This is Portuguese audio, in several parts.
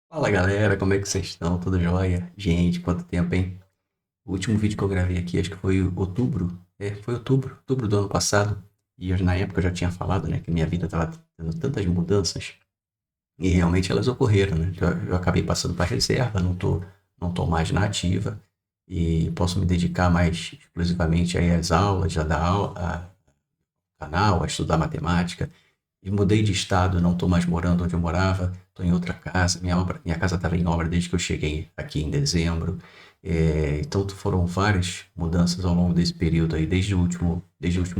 Fala galera, como é que vocês estão? Tudo jóia? Gente, quanto tempo, hein? O último vídeo que eu gravei aqui, acho que foi outubro. Foi outubro do ano passado. E na época eu já tinha falado, né, que minha vida estava tendo tantas mudanças. E realmente elas ocorreram, né? Eu acabei passando para reserva, não tô mais na ativa. E posso me dedicar mais exclusivamente aí às aulas, a dar aula, a canal, a estudar matemática. E mudei de estado, não estou mais morando onde eu morava, estou em outra casa. Minha casa estava em obra desde que eu cheguei aqui em dezembro. Então foram várias mudanças ao longo desse período aí, desde o último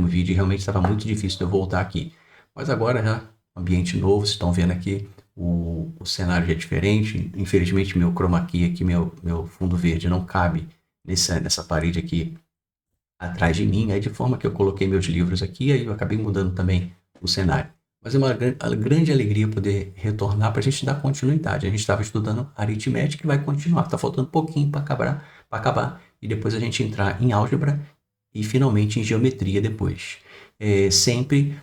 vídeo, e realmente estava muito difícil de eu voltar aqui. Mas agora já, ambiente novo, vocês estão vendo aqui, o cenário já é diferente. Infelizmente meu chroma key aqui, meu fundo verde não cabe nessa parede aqui atrás de mim, aí de forma que eu coloquei meus livros aqui, aí eu acabei mudando também o cenário. Mas é uma grande alegria poder retornar para a gente dar continuidade. A gente estava estudando aritmética e vai continuar. Está faltando pouquinho para acabar, e depois a gente entrar em álgebra e finalmente em geometria depois. Sempre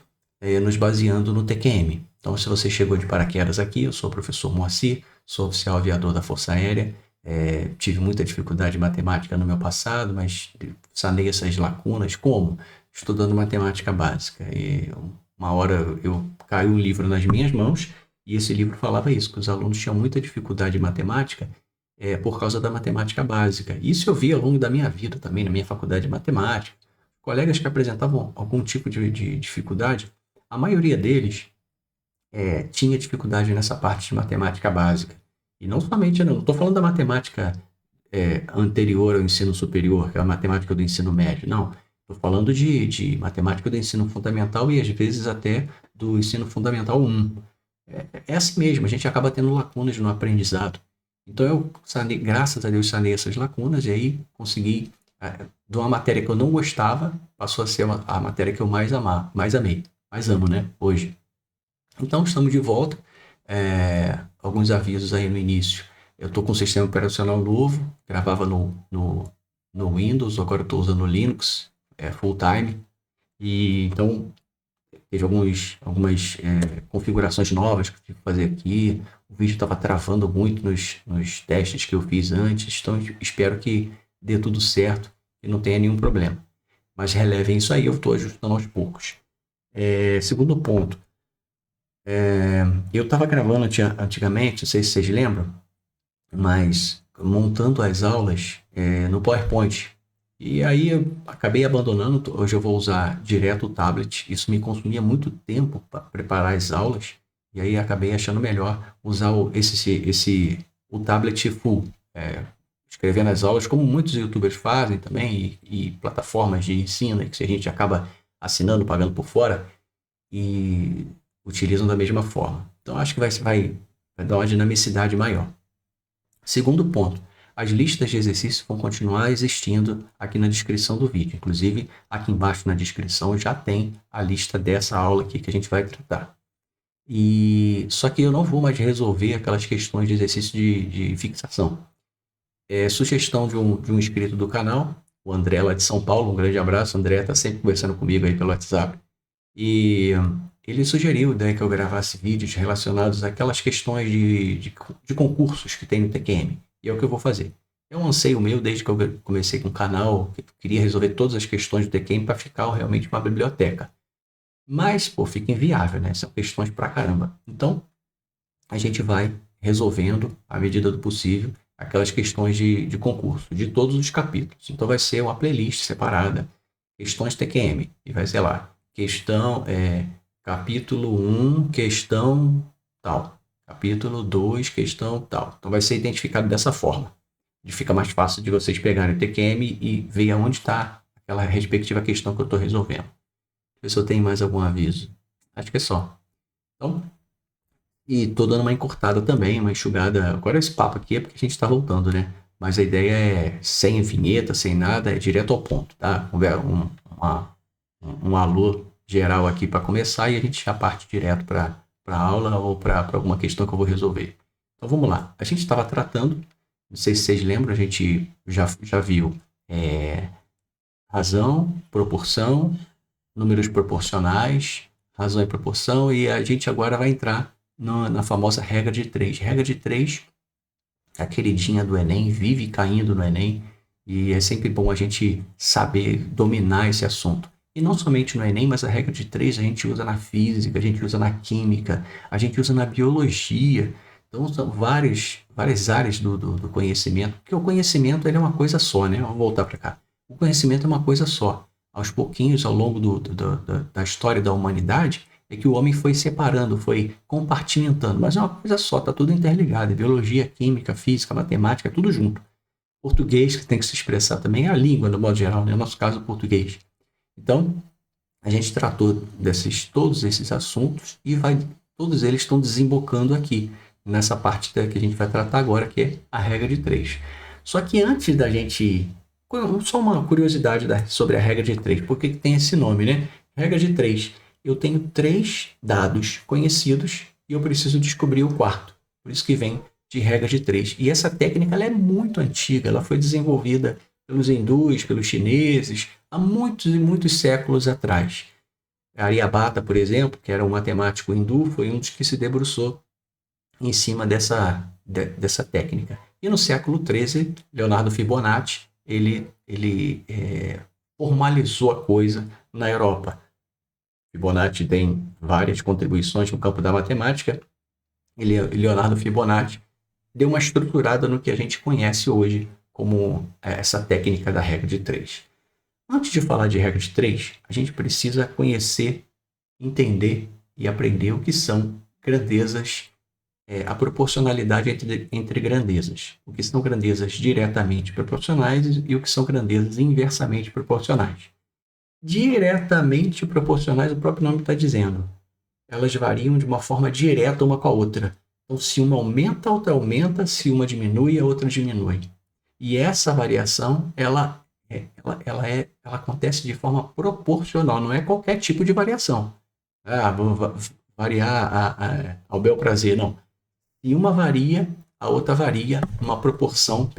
nos baseando no TQM. Então, se você chegou de paraquedas aqui, eu sou o professor Moacir, sou oficial aviador da Força Aérea. Tive muita dificuldade em matemática no meu passado, mas sanei essas lacunas como? Estudando matemática básica. E uma hora caiu um livro nas minhas mãos e esse livro falava isso, que os alunos tinham muita dificuldade em matemática por causa da matemática básica. Isso eu vi ao longo da minha vida também, na minha faculdade de matemática. Colegas que apresentavam algum tipo de dificuldade, a maioria deles tinha dificuldade nessa parte de matemática básica. E não somente, não estou falando da matemática anterior ao ensino superior, que é a matemática do ensino médio, não. Estou falando de matemática do ensino fundamental e às vezes até do ensino fundamental um. É assim mesmo, a gente acaba tendo lacunas no aprendizado. Então eu sanei, graças a Deus, sanei essas lacunas e aí consegui, de uma matéria que eu não gostava, passou a ser a matéria que eu mais amei, mais amo, né, hoje. Então, estamos de volta. Alguns avisos aí no início. Eu estou com um sistema operacional novo, gravava no Windows, agora estou usando o Linux full time. E então teve algumas configurações novas que eu tive que fazer aqui. O vídeo estava travando muito nos testes que eu fiz antes, então espero que dê tudo certo e não tenha nenhum problema. Mas relevem isso aí, eu estou ajustando aos poucos. Segundo ponto, eu estava gravando antigamente, não sei se vocês lembram, mas montando as aulas no PowerPoint. E aí eu acabei abandonando, hoje eu vou usar direto o tablet. Isso me consumia muito tempo para preparar as aulas, e aí acabei achando melhor usar o tablet full, escrevendo as aulas, como muitos youtubers fazem também, e plataformas de ensino que a gente acaba assinando, pagando por fora e utilizam da mesma forma. Então, acho que vai dar uma dinamicidade maior. Segundo ponto, as listas de exercícios vão continuar existindo aqui na descrição do vídeo. Inclusive, aqui embaixo na descrição já tem a lista dessa aula aqui que a gente vai tratar. E só que eu não vou mais resolver aquelas questões de exercício de fixação. Sugestão de um inscrito do canal, o André lá de São Paulo. Um grande abraço, André, está sempre conversando comigo aí pelo WhatsApp. E ele sugeriu, né, que eu gravasse vídeos relacionados àquelas questões de concursos que tem no TQM. E é o que eu vou fazer. É um anseio meu desde que eu comecei com o canal, que eu queria resolver todas as questões do TQM para ficar realmente uma biblioteca. Mas, pô, fica inviável, né? São questões pra caramba. Então, a gente vai resolvendo, à medida do possível, aquelas questões de concurso, de todos os capítulos. Então, vai ser uma playlist separada, questões TQM, e vai ser lá, capítulo um questão tal, capítulo 2 questão tal. Então, vai ser identificado dessa forma. E fica mais fácil de vocês pegarem o TQM e ver aonde está aquela respectiva questão que eu estou resolvendo. Deixa eu ver se eu tenho mais algum aviso. Acho que é só. Então, e tô dando uma encurtada também, uma enxugada. Agora esse papo aqui é porque a gente tá voltando, né? Mas a ideia é sem vinheta, sem nada, é direto ao ponto, tá? Um alô geral aqui para começar e a gente já parte direto para aula ou para alguma questão que eu vou resolver. Então vamos lá. A gente estava tratando, não sei se vocês lembram, a gente já viu é, razão, proporção, números proporcionais, razão e proporção, e a gente agora vai entrar na famosa regra de três. Regra de três a queridinha do Enem, vive caindo no Enem, e é sempre bom a gente saber dominar esse assunto. E não somente no Enem, mas a regra de três a gente usa na física, a gente usa na química, a gente usa na biologia. Então, são várias áreas do conhecimento, porque o conhecimento ele é uma coisa só, né? Vamos voltar para cá. O conhecimento é uma coisa só. Aos pouquinhos, ao longo da história da humanidade, é que o homem foi separando, foi compartimentando, mas é uma coisa só, está tudo interligado, é biologia, química, física, matemática, tudo junto. Português, que tem que se expressar também, é a língua, no modo geral, né? No nosso caso, o português. Então, a gente tratou todos esses assuntos e todos eles estão desembocando aqui, nessa parte que a gente vai tratar agora, que é a regra de três. Só que antes da gente... Só uma curiosidade sobre a regra de três. Por que tem esse nome, né? Regra de três. Eu tenho 3 dados conhecidos e eu preciso descobrir o quarto. Por isso que vem de regra de três. E essa técnica ela é muito antiga. Ela foi desenvolvida pelos hindus, pelos chineses, há muitos e muitos séculos atrás. Aryabhata, por exemplo, que era um matemático hindu, foi um dos que se debruçou em cima dessa técnica. E no século XIII, Leonardo Fibonacci, ele formalizou a coisa na Europa. Fibonacci tem várias contribuições no campo da matemática. Leonardo Fibonacci deu uma estruturada no que a gente conhece hoje como essa técnica da regra de três. Antes de falar de regra de três, a gente precisa conhecer, entender e aprender o que são grandezas, a proporcionalidade entre grandezas. O que são grandezas diretamente proporcionais e o que são grandezas inversamente proporcionais. Diretamente proporcionais, o próprio nome está dizendo. Elas variam de uma forma direta uma com a outra. Então, se uma aumenta, a outra aumenta, se uma diminui, a outra diminui. E essa variação, ela acontece de forma proporcional, não é qualquer tipo de variação. Vou variar ao bel prazer, não. Se uma varia, a outra varia numa proporção,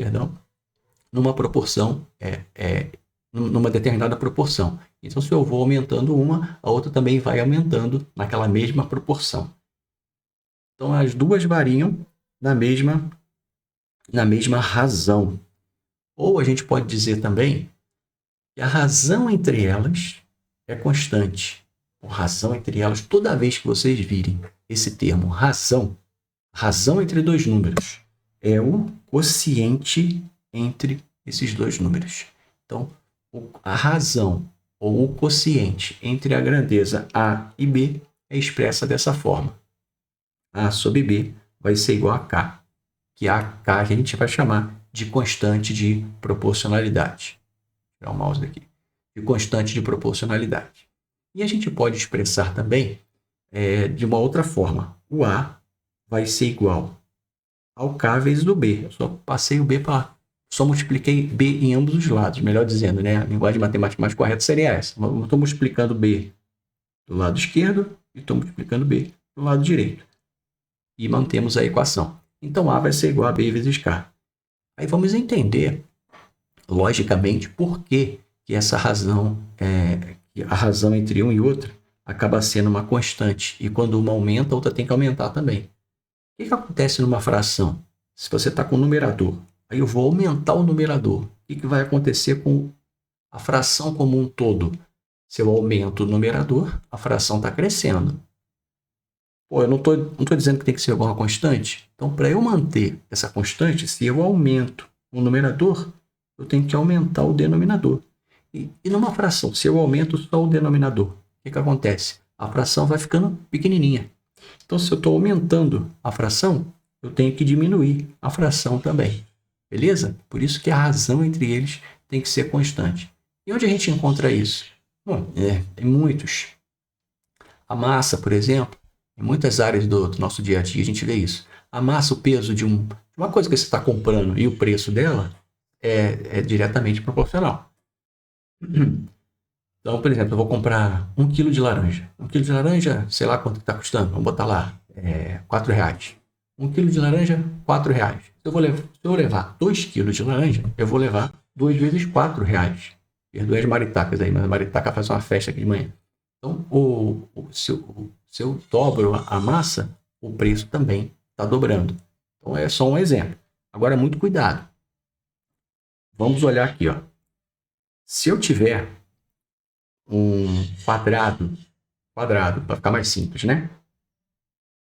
numa determinada proporção. Então, se eu vou aumentando uma, a outra também vai aumentando naquela mesma proporção. Então, as duas variam na mesma razão. Ou a gente pode dizer também que a razão entre elas é constante. A razão entre elas, toda vez que vocês virem esse termo razão entre dois números, é o quociente entre esses dois números. Então, a razão ou o quociente entre a grandeza A e B é expressa dessa forma. A sobre B vai ser igual a K, que a K a gente vai chamar de constante de proporcionalidade. Vou tirar o mouse daqui. De constante de proporcionalidade. E a gente pode expressar também de uma outra forma. O A vai ser igual ao K vezes o B. Eu só passei o B para lá. Só multipliquei B em ambos os lados, melhor dizendo, né? A linguagem matemática mais correta seria essa. Eu estou multiplicando B do lado esquerdo e estou multiplicando B do lado direito. E mantemos a equação. Então, A vai ser igual a B vezes K. Aí vamos entender, logicamente, por que essa razão, a razão entre um e outro, acaba sendo uma constante. E quando uma aumenta, a outra tem que aumentar também. O que acontece numa fração? Se você está com o numerador, aí eu vou aumentar o numerador. O que vai acontecer com a fração como um todo? Se eu aumento o numerador, a fração está crescendo. Eu não estou dizendo que tem que ser igual a constante. Então, para eu manter essa constante, se eu aumento o numerador, eu tenho que aumentar o denominador. E numa fração, se eu aumento só o denominador, o que acontece? A fração vai ficando pequenininha. Então, se eu estou aumentando a fração, eu tenho que diminuir a fração também. Beleza? Por isso que a razão entre eles tem que ser constante. E onde a gente encontra isso? Bom, tem muitos. A massa, por exemplo, em muitas áreas do nosso dia a dia a gente vê isso. A massa, o peso de uma coisa que você está comprando e o preço dela é diretamente proporcional. Então, por exemplo, eu vou comprar 1 kg de laranja. 1 kg de laranja, sei lá quanto está custando. Vamos botar lá, R$4. 1 kg de laranja, R$4. Se eu levar 2 kg de laranja, eu vou levar 2 vezes R$4. Perdoe as maritacas aí, mas a maritaca faz uma festa aqui de manhã. Então, se eu dobro a massa, o preço também está dobrando. Então, é só um exemplo. Agora, muito cuidado. Vamos olhar aqui, ó. Se eu tiver um quadrado, para ficar mais simples, né?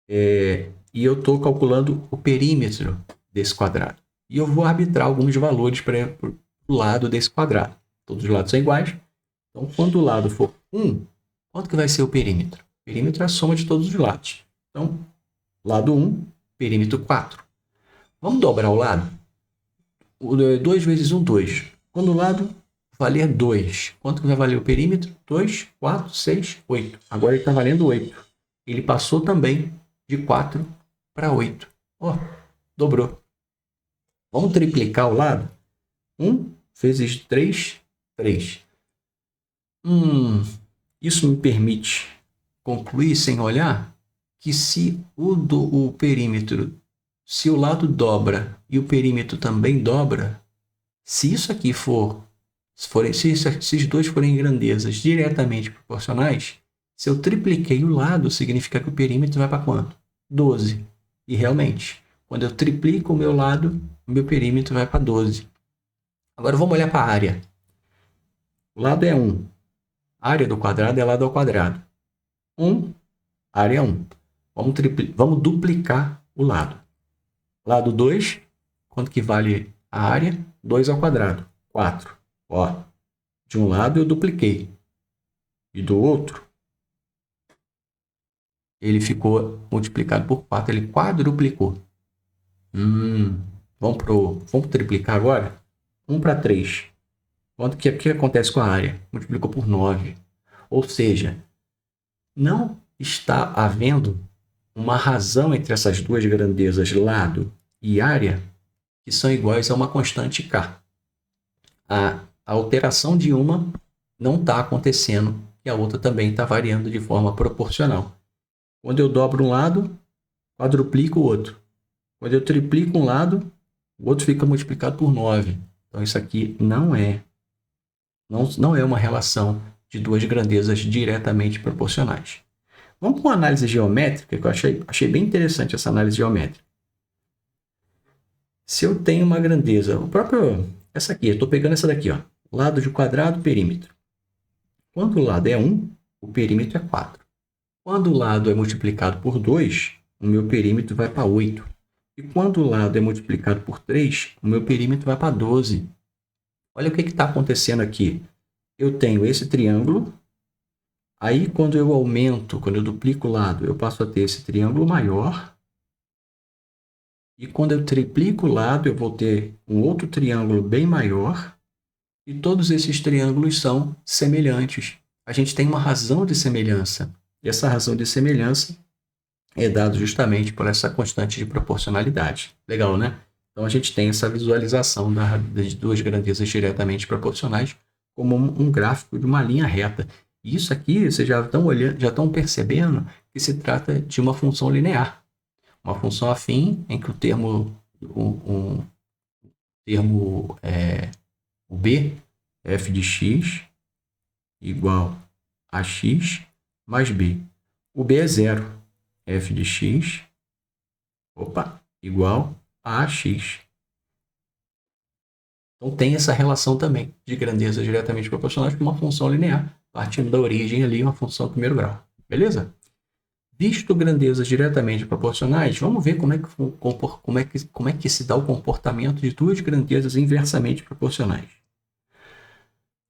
E eu estou calculando o perímetro desse quadrado. E eu vou arbitrar alguns valores para o lado desse quadrado. Todos os lados são iguais. Então, quando o lado for 1, quanto que vai ser o perímetro? O perímetro é a soma de todos os lados. Então, lado 1, perímetro 4. Vamos dobrar o lado? 2 vezes 1, 2. Quando o lado valer 2, quanto que vai valer o perímetro? 2, 4, 6, 8. Agora ele está valendo 8. Ele passou também de 4 para 8. Ó, dobrou. Vamos triplicar o lado? 1 vezes 3, 3. Isso me permite concluir sem olhar que se o perímetro, se o lado dobra e o perímetro também dobra, se isso aqui se esses dois forem grandezas diretamente proporcionais, se eu tripliquei o lado, significa que o perímetro vai para quanto? 12. E realmente, quando eu triplico o meu lado, o meu perímetro vai para 12. Agora vamos olhar para a área. O lado é 1. A área do quadrado é lado ao quadrado. 1, área 1. Vamos duplicar o lado. Lado 2, quanto que vale a área? 2 ao quadrado, 4. Ó, de um lado eu dupliquei. E do outro, ele ficou multiplicado por 4. Ele quadruplicou. Vamos triplicar agora? 1 para 3. Quanto que acontece com a área? Multiplicou por 9. Ou seja, não está havendo uma razão entre essas duas grandezas, lado e área, que são iguais a uma constante K. A alteração de uma não está acontecendo e a outra também está variando de forma proporcional. Quando eu dobro um lado, quadruplico o outro. Quando eu triplico um lado, o outro fica multiplicado por 9. Então, isso aqui não é uma relação de duas grandezas diretamente proporcionais. Vamos para uma análise geométrica, que eu achei bem interessante essa análise geométrica. Se eu tenho uma grandeza, essa aqui, eu estou pegando essa daqui, ó, lado de quadrado, perímetro. Quando o lado é 1, o perímetro é 4. Quando o lado é multiplicado por 2, o meu perímetro vai para 8. E quando o lado é multiplicado por 3, o meu perímetro vai para 12. Olha o que está acontecendo aqui. Eu tenho esse triângulo. Aí, quando eu duplico o lado, eu passo a ter esse triângulo maior. E quando eu triplico o lado, eu vou ter um outro triângulo bem maior. E todos esses triângulos são semelhantes. A gente tem uma razão de semelhança. E essa razão de semelhança é dada justamente por essa constante de proporcionalidade. Legal, né? Então, a gente tem essa visualização das duas grandezas diretamente proporcionais como um gráfico de uma linha reta. E isso aqui, vocês já estão percebendo que se trata de uma função linear. Uma função afim em que o termo o b, f de x, igual a x mais b. O b é zero. F de x, igual a ax. Então, tem essa relação também de grandezas diretamente proporcionais com uma função linear, partindo da origem ali, uma função primeiro grau. Beleza? Visto grandezas diretamente proporcionais, vamos ver como é que se dá o comportamento de duas grandezas inversamente proporcionais.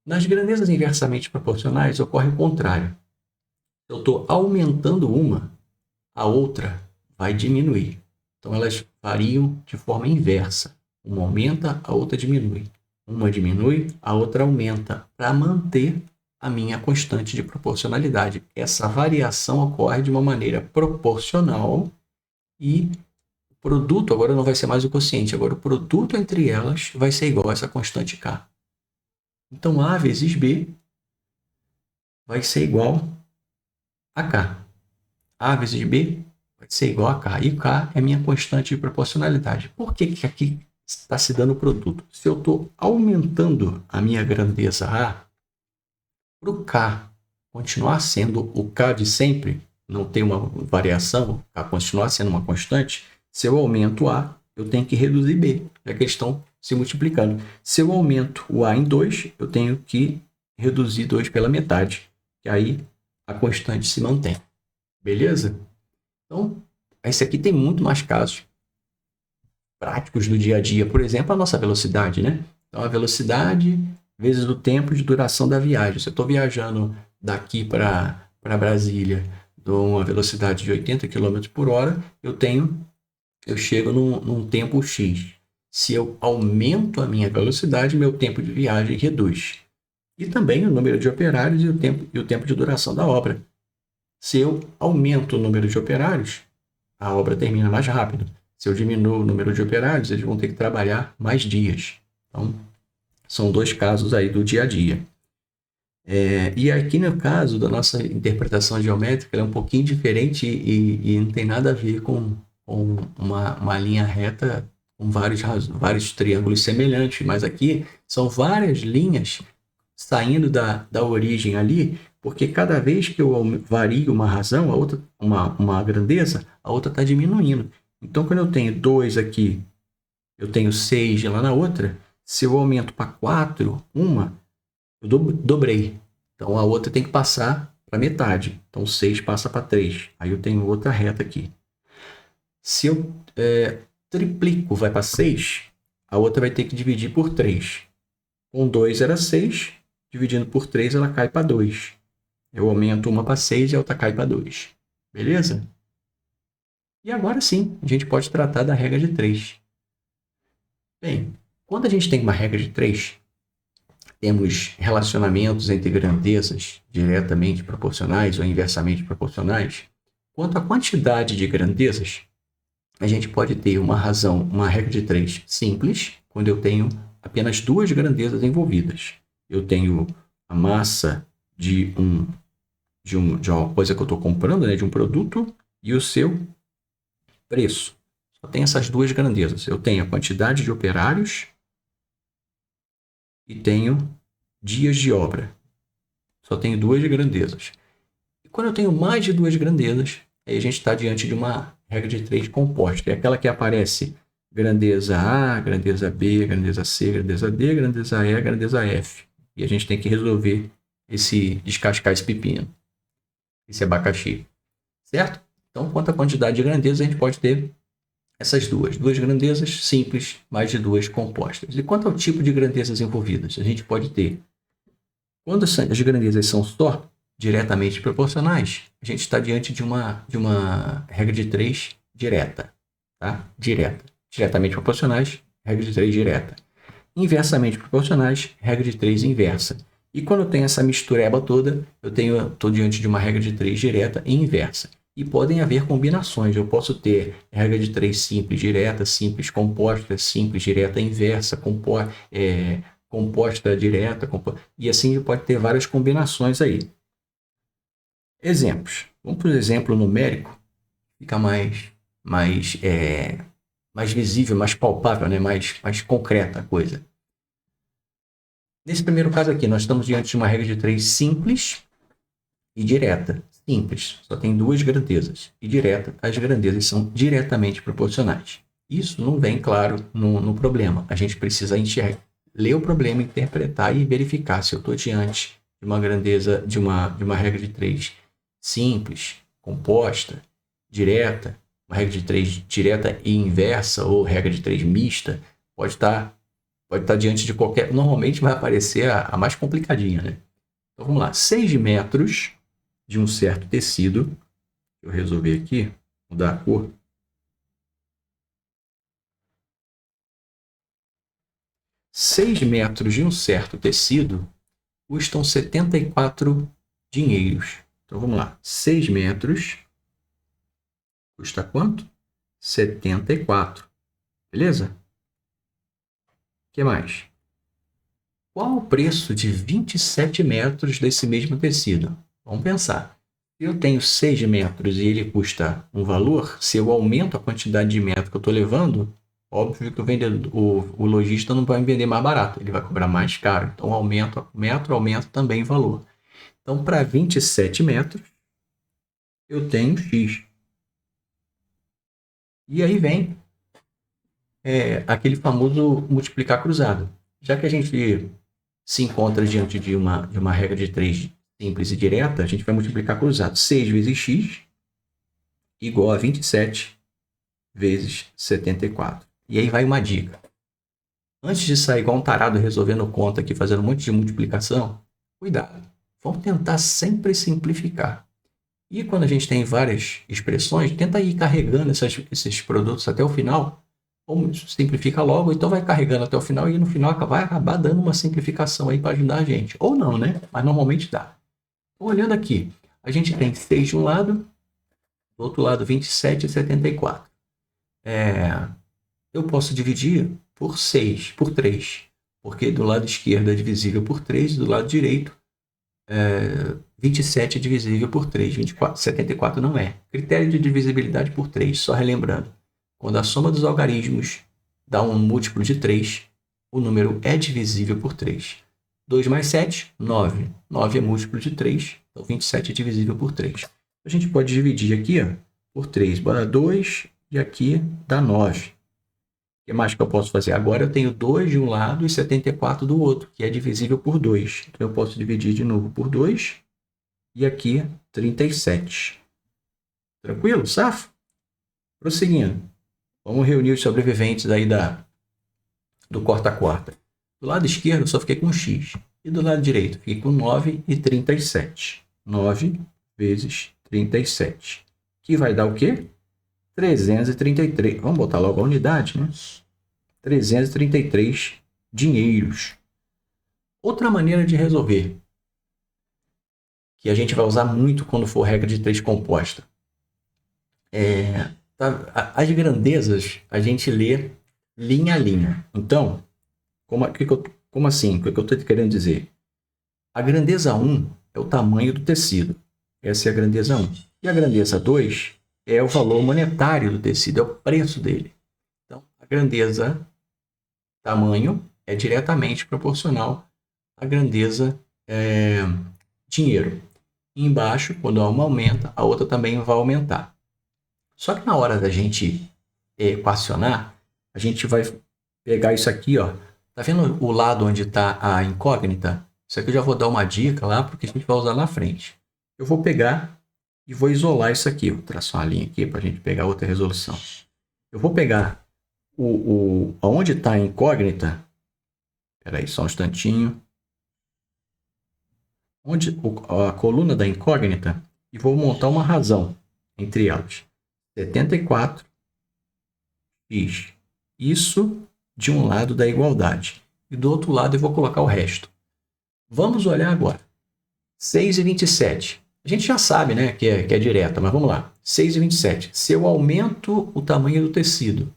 Nas grandezas inversamente proporcionais, ocorre o contrário. Eu estou aumentando uma, a outra vai diminuir. Então, elas variam de forma inversa. Uma aumenta, a outra diminui. Uma diminui, a outra aumenta, para manter a minha constante de proporcionalidade. Essa variação ocorre de uma maneira proporcional e o produto agora não vai ser mais o quociente, agora o produto entre elas vai ser igual a essa constante K. Então, A vezes B vai ser igual a K. A vezes B vai ser igual a K. E K é minha constante de proporcionalidade. Por que aqui está se dando o produto? Se eu estou aumentando a minha grandeza A, para o K continuar sendo o K de sempre, não ter uma variação, K continuar sendo uma constante, se eu aumento A, eu tenho que reduzir B, já que eles estão se multiplicando. Se eu aumento o A em 2, eu tenho que reduzir 2 pela metade, que aí a constante se mantém. Beleza? Então, esse aqui tem muito mais casos práticos do dia a dia. Por exemplo, a nossa velocidade, né? Então, a velocidade vezes o tempo de duração da viagem. Se eu estou viajando daqui para Brasília a uma velocidade de 80 km por hora, eu chego num tempo X. Se eu aumento a minha velocidade, meu tempo de viagem reduz. E também o número de operários e o tempo de duração da obra. Se eu aumento o número de operários, a obra termina mais rápido. Se eu diminuo o número de operários, eles vão ter que trabalhar mais dias. Então, são dois casos aí do dia a dia. E aqui no caso da nossa interpretação geométrica, ela é um pouquinho diferente e não tem nada a ver com uma linha reta com vários triângulos semelhantes, mas aqui são várias linhas saindo da origem ali, porque cada vez que eu vario uma razão, a outra, uma grandeza, a outra está diminuindo. Então, quando eu tenho 2 aqui, eu tenho 6 lá na outra, se eu aumento para 4, eu dobrei. Então, a outra tem que passar para metade. Então, 6 passa para 3. Aí eu tenho outra reta aqui. Se eu triplico, vai para 6, a outra vai ter que dividir por 3. Com 2 era 6, dividindo por 3 ela cai para 2. Eu aumento uma para 6 e a outra cai para 2. Beleza? E agora sim, a gente pode tratar da regra de 3. Bem, quando a gente tem uma regra de 3, temos relacionamentos entre grandezas diretamente proporcionais ou inversamente proporcionais. Quanto à quantidade de grandezas, a gente pode ter uma regra de 3 simples, quando eu tenho apenas 2 grandezas envolvidas. Eu tenho a massa de uma coisa que eu estou comprando, né, de um produto, e o seu preço. Só tem essas 2 grandezas. Eu tenho a quantidade de operários e tenho dias de obra. Só tenho 2 grandezas. E quando eu tenho mais de 2 grandezas, aí a gente está diante de uma regra de 3 composta. É aquela que aparece grandeza A, grandeza B, grandeza C, grandeza D, grandeza E, grandeza F. E a gente tem que resolver descascar esse pepino, esse abacaxi. Certo? Então, quanto à quantidade de grandezas, a gente pode ter essas duas grandezas simples, mais de 2 compostas. E quanto ao tipo de grandezas envolvidas, a gente pode ter, quando as grandezas são só diretamente proporcionais, a gente está diante de uma regra de 3 direta. Tá? Diretamente proporcionais, regra de 3 direta. Inversamente proporcionais, regra de 3 inversa. E quando tem essa mistureba toda, eu estou diante de uma regra de 3 direta e inversa. E podem haver combinações. Eu posso ter regra de 3 simples direta, simples composta, simples direta inversa, composta direta, e assim pode ter várias combinações aí. Exemplos. Vamos para o exemplo numérico, fica mais visível, mais palpável, né? mais concreta a coisa. Nesse primeiro caso aqui, nós estamos diante de uma regra de 3 simples e direta. Simples, só tem 2 grandezas. E direta, as grandezas são diretamente proporcionais. Isso não vem claro no problema. A gente precisa ler o problema, interpretar e verificar se eu estou diante de uma grandeza, de uma regra de 3 simples, composta, direta, uma regra de 3 direta e inversa, ou regra de 3 mista, pode estar diante de qualquer... Normalmente vai aparecer a mais complicadinha, né? Então vamos lá. 6 metros de um certo tecido. Eu resolvi aqui mudar a cor. 6 metros de um certo tecido custam 74 dinheiros. Então vamos lá. 6 metros custa quanto? 74. Beleza? O que mais? Qual o preço de 27 metros desse mesmo tecido? Vamos pensar. Se eu tenho 6 metros e ele custa um valor, se eu aumento a quantidade de metro que eu estou levando, óbvio que o lojista não vai me vender mais barato, ele vai cobrar mais caro. Então, aumenta também o valor. Então, para 27 metros, eu tenho X. E aí vem aquele famoso multiplicar cruzado. Já que a gente se encontra diante de uma regra de 3 simples e direta, a gente vai multiplicar cruzado. 6 vezes x igual a 27 vezes 74. E aí vai uma dica. Antes de sair igual um tarado resolvendo conta aqui, fazendo um monte de multiplicação, cuidado. Vamos tentar sempre simplificar. E quando a gente tem várias expressões, tenta ir carregando esses produtos até o final. Ou simplifica logo, então vai carregando até o final e no final vai acabar dando uma simplificação aí para ajudar a gente. Ou não, né? Mas normalmente dá. Então, olhando aqui, a gente tem 6 de um lado, do outro lado 27 e 74. Eu posso dividir por 6, por 3, porque do lado esquerdo é divisível por 3 e do lado direito 27 é divisível por 3, 74 não é. Critério de divisibilidade por 3, só relembrando. Quando a soma dos algarismos dá um múltiplo de 3, o número é divisível por 3. 2 mais 7, 9. 9 é múltiplo de 3, então 27 é divisível por 3. A gente pode dividir aqui por 3, bora 2 e aqui dá 9. O que mais que eu posso fazer? Agora eu tenho 2 de um lado e 74 do outro, que é divisível por 2. Então eu posso dividir de novo por 2 e aqui 37. Tranquilo, safo? Prosseguindo. Vamos reunir os sobreviventes aí do corta-corta. Do lado esquerdo eu só fiquei com x. E do lado direito fiquei com 9 e 37. 9 vezes 37. Que vai dar o quê? 333. Vamos botar logo a unidade, né? 333 dinheiros. Outra maneira de resolver, que a gente vai usar muito quando for regra de 3 composta. As grandezas a gente lê linha a linha. Então, como assim? O que eu estou querendo dizer? A grandeza 1 é o tamanho do tecido. Essa é a grandeza 1. E a grandeza 2 é o valor monetário do tecido, é o preço dele. Então, a grandeza tamanho é diretamente proporcional à grandeza dinheiro. E embaixo, quando uma aumenta, a outra também vai aumentar. Só que na hora da gente equacionar, a gente vai pegar isso aqui, ó. Tá vendo o lado onde está a incógnita? Isso aqui eu já vou dar uma dica lá, porque a gente vai usar na frente. Eu vou pegar e vou isolar isso aqui. Vou traçar uma linha aqui para a gente pegar outra resolução. Eu vou pegar onde está a incógnita. Espera aí, só um instantinho. A coluna da incógnita, e vou montar uma razão entre elas. 74x. Isso de um lado da igualdade. E do outro lado eu vou colocar o resto. Vamos olhar agora. 6 e 27. A gente já sabe, né, que é direta, mas vamos lá. 6 e 27. Se eu aumento o tamanho do tecido,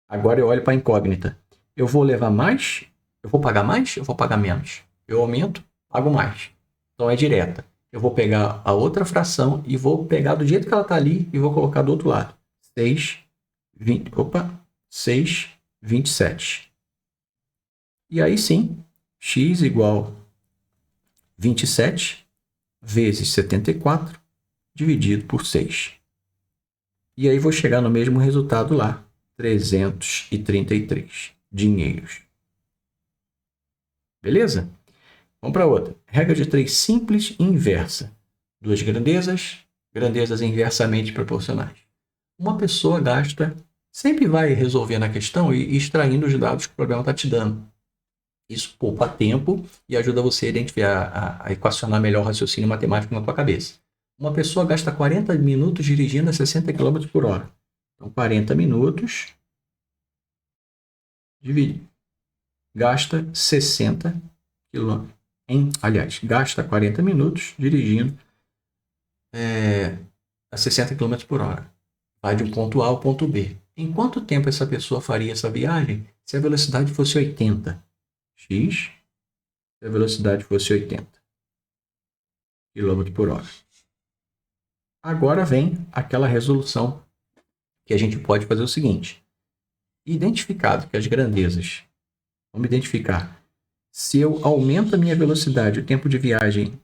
agora eu olho para a incógnita. Eu vou levar mais? Eu vou pagar mais? Eu vou pagar menos? Eu aumento, pago mais. Então é direta. Eu vou pegar a outra fração e vou pegar do jeito que ela está ali e vou colocar do outro lado. 6, 27. E aí sim, x igual 27 vezes 74 dividido por 6. E aí vou chegar no mesmo resultado lá, 333 dinheiros. Beleza? Vamos para outra. Regra de 3 simples e inversa. Duas grandezas inversamente proporcionais. Uma pessoa sempre vai resolvendo a questão e extraindo os dados que o problema está te dando. Isso poupa tempo e ajuda você a identificar, a equacionar melhor o raciocínio matemático na tua cabeça. Uma pessoa gasta 40 minutos dirigindo a 60 km por hora. Então, 40 minutos gasta 60 km. Gasta 40 minutos dirigindo a 60 km por hora. Vai de um ponto A ao ponto B. Em quanto tempo essa pessoa faria essa viagem se a velocidade fosse 80? X, se a velocidade fosse 80 km por hora. Agora vem aquela resolução que a gente pode fazer o seguinte. Identificado que as grandezas, vamos identificar, se eu aumento a minha velocidade, o tempo de viagem,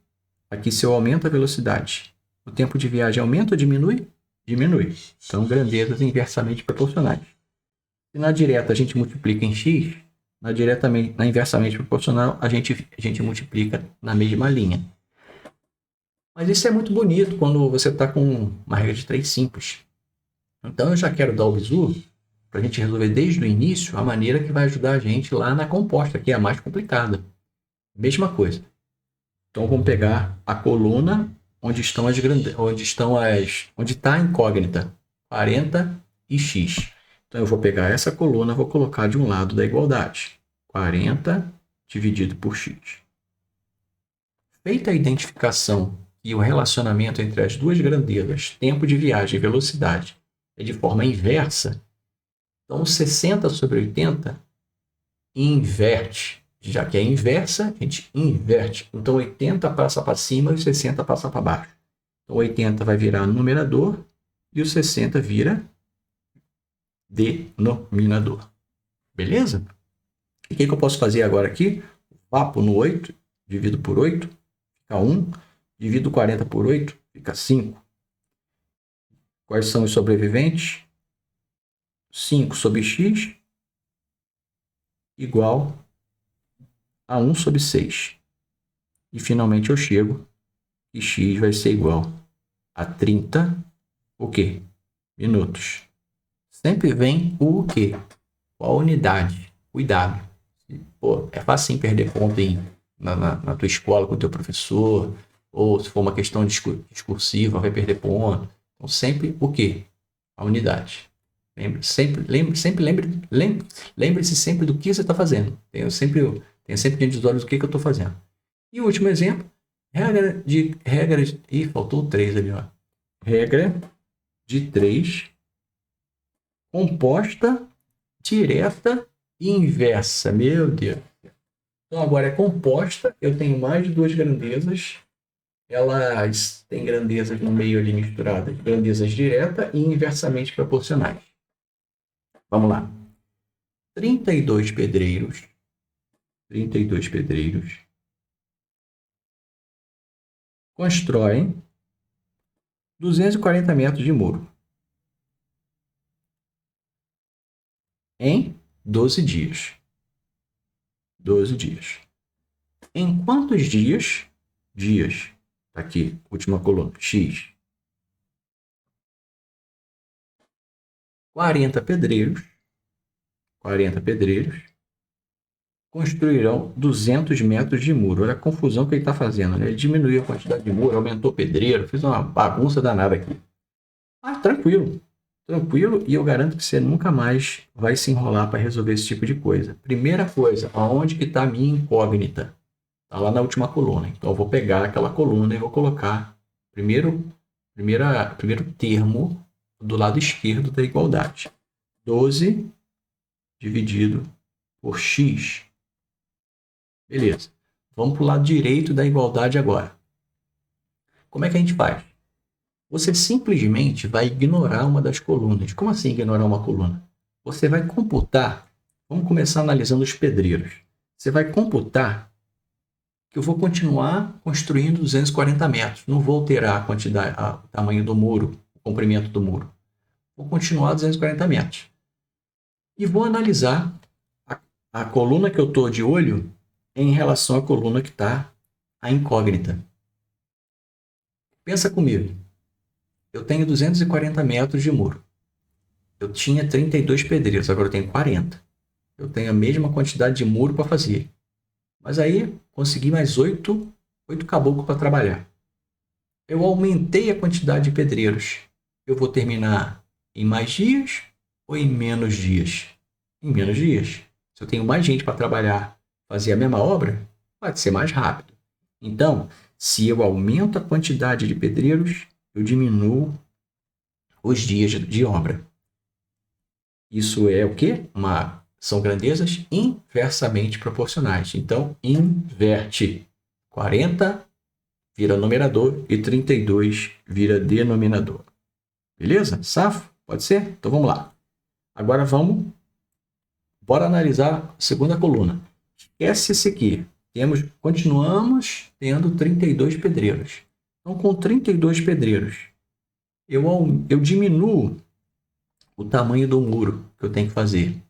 aqui se eu aumento a velocidade, o tempo de viagem aumenta ou diminui? Diminui. Então, grandezas inversamente proporcionais. Se na direta a gente multiplica em x, na inversamente proporcional a gente multiplica na mesma linha. Mas isso é muito bonito quando você está com uma regra de 3 simples. Então eu já quero dar o bizu para a gente resolver desde o início a maneira que vai ajudar a gente lá na composta, que é a mais complicada. Mesma coisa. Então vamos pegar a coluna onde estão onde está a incógnita, 40 e x. Então eu vou pegar essa coluna, vou colocar de um lado da igualdade, 40 dividido por x. Feita a identificação e o relacionamento entre as duas grandezas, tempo de viagem e velocidade, é de forma inversa, então 60 sobre 80 inverte. Já que é inversa, a gente inverte. Então 80 passa para cima e 60 passa para baixo. Então 80 vai virar numerador e o 60 vira denominador. Beleza? E o que eu posso fazer agora aqui? Vapo no 8, divido por 8, fica 1. Divido 40 por 8, fica 5. Quais são os sobreviventes? 5 sobre x igual a 1 sobre 6. E finalmente eu chego e x vai ser igual a 30, o quê? Minutos. Sempre vem o quê? A unidade. Cuidado. Pô, é fácil perder ponto na tua escola com o teu professor, ou se for uma questão discursiva, vai perder ponto. Então, sempre o quê? A unidade. Lembre-se sempre do que você está fazendo. Tenha sempre diante dos olhos o que eu estou fazendo. E o último exemplo, faltou 3 ali, ó. Regra de 3, composta, direta e inversa. Meu Deus. Então agora é composta, eu tenho mais de duas grandezas. Elas têm grandezas no meio ali misturadas, grandezas direta e inversamente proporcionais. Vamos lá. 32 pedreiros constroem 240 metros de muro em 12 dias. 12 dias. Em quantos dias? Dias. Tá aqui, última coluna, x. 40 pedreiros construirão 200 metros de muro. Olha a confusão que ele está fazendo, né? Ele diminuiu a quantidade de muro, aumentou o pedreiro, fez uma bagunça danada aqui. Ah, tranquilo. Tranquilo, e eu garanto que você nunca mais vai se enrolar para resolver esse tipo de coisa. Primeira coisa, aonde que está a minha incógnita? Está lá na última coluna. Então eu vou pegar aquela coluna e vou colocar primeiro termo do lado esquerdo da igualdade. 12 dividido por x. Beleza. Vamos para o lado direito da igualdade agora. Como é que a gente faz? Você simplesmente vai ignorar uma das colunas. Como assim ignorar uma coluna? Você vai computar. Vamos começar analisando os pedreiros. Você vai computar que eu vou continuar construindo 240 metros. Não vou alterar a quantidade, o tamanho do muro, o comprimento do muro. Vou continuar 240 metros. E vou analisar a coluna que eu estou de olho em relação à coluna que está a incógnita. Pensa comigo. Eu tenho 240 metros de muro. Eu tinha 32 pedreiros, agora eu tenho 40. Eu tenho a mesma quantidade de muro para fazer. Mas aí consegui mais 8 caboclos para trabalhar. Eu aumentei a quantidade de pedreiros. Eu vou terminar em mais dias ou em menos dias? Em menos dias. Se eu tenho mais gente para trabalhar, fazer a mesma obra, pode ser mais rápido. Então, se eu aumento a quantidade de pedreiros, eu diminuo os dias de obra. Isso é o quê? São grandezas inversamente proporcionais. Então, inverte. 40 vira numerador e 32 vira denominador. Beleza? Safo? Pode ser? Então vamos lá. Agora bora analisar a segunda coluna. Esquece esse aqui. Continuamos tendo 32 pedreiros. Então, com 32 pedreiros, eu diminuo o tamanho do muro que eu tenho que fazer.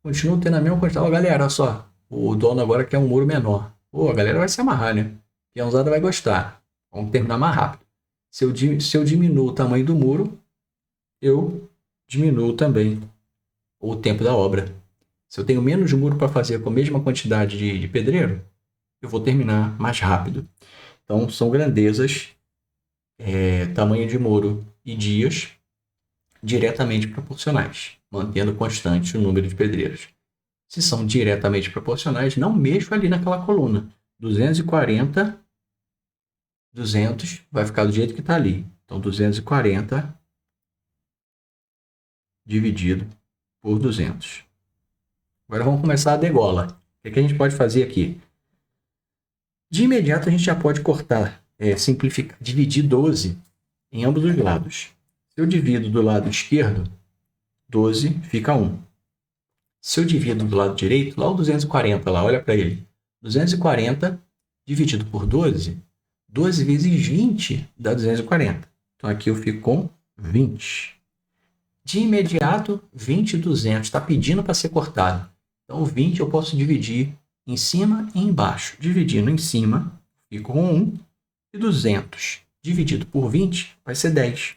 Continuo tendo a mesma quantidade. Ó, galera, olha só. O dono agora quer um muro menor. Pô, a galera vai se amarrar, né? Peãozada vai gostar. Vamos terminar mais rápido. Se eu diminuo o tamanho do muro, eu diminuo também o tempo da obra. Se eu tenho menos muro para fazer com a mesma quantidade de pedreiro, eu vou terminar mais rápido. Então, são grandezas, tamanho de muro e dias diretamente proporcionais, mantendo constante o número de pedreiros. Se são diretamente proporcionais, não mexo ali naquela coluna. 240, 200, vai ficar do jeito que está ali. Então, 240 dividido por 200. Agora vamos começar a degola. O que a gente pode fazer aqui? De imediato, a gente já pode cortar, simplificar, dividir 12 em ambos os lados. Se eu divido do lado esquerdo, 12 fica 1. Se eu divido do lado direito, lá o 240, lá, olha para ele. 240 dividido por 12, 12 vezes 20 dá 240. Então aqui eu fico com 20. De imediato, 20 e 200 está pedindo para ser cortado. Então 20 eu posso dividir em cima e embaixo. Dividindo em cima, fico com 1. E 200 dividido por 20 vai ser 10.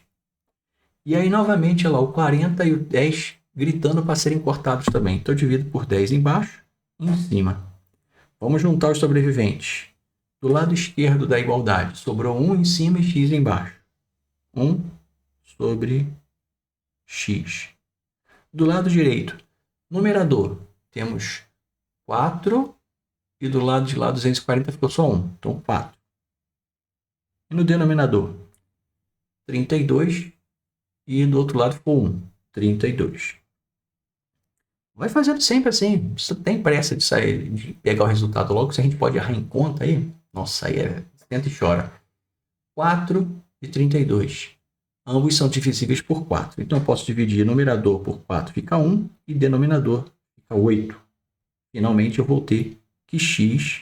E aí, novamente, olha lá, o 40 e o 10 gritando para serem cortados também. Então, eu divido por 10 embaixo e em cima. Vamos juntar os sobreviventes. Do lado esquerdo da igualdade, sobrou 1 em cima e x embaixo. 1 sobre x. Do lado direito, numerador, temos 4 e do lado de lá 240 ficou só 1. Então, 4. E no denominador, 32 e do outro lado ficou 1. 32. Vai fazendo sempre assim. Você tem pressa de sair, de pegar o resultado logo, se a gente pode errar em conta aí. Nossa, aí tenta e chora. 4 e 32. Ambos são divisíveis por 4. Então eu posso dividir numerador por 4, fica 1, e denominador fica 8. Finalmente eu vou ter que x,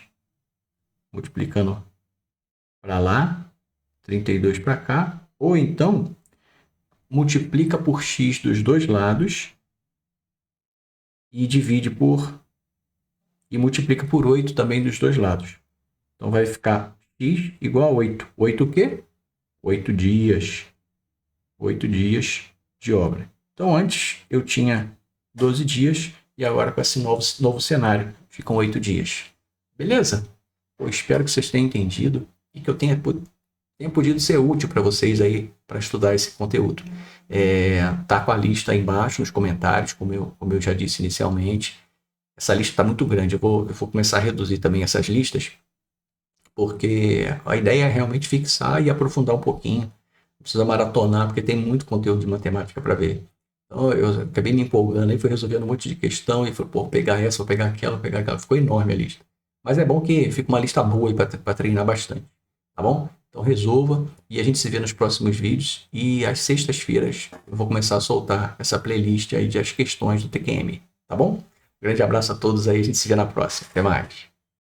multiplicando para lá, 32 para cá, ou então multiplica por x dos dois lados e divide por... e multiplica por 8 também dos dois lados. Então vai ficar x igual a 8. 8 o quê? 8 dias. 8 dias de obra. Então antes eu tinha 12 dias e agora com esse novo cenário ficam 8 dias. Beleza? Eu espero que vocês tenham entendido e que eu tenha podido ser útil para vocês aí para estudar esse conteúdo. Tá com a lista aí embaixo nos comentários, como eu já disse inicialmente. Essa lista está muito grande. Eu vou começar a reduzir também essas listas, porque a ideia é realmente fixar e aprofundar um pouquinho. Não precisa maratonar, porque tem muito conteúdo de matemática para ver. Então eu acabei me empolgando e fui resolvendo um monte de questão e falei, pô, pegar essa, vou pegar aquela, pegar aquela. Ficou enorme a lista. Mas é bom que fica uma lista boa para treinar bastante. Tá bom? Então resolva e a gente se vê nos próximos vídeos. E às sextas-feiras eu vou começar a soltar essa playlist aí de as questões do TQM. Tá bom? Grande abraço a todos aí, a gente se vê na próxima. Até mais.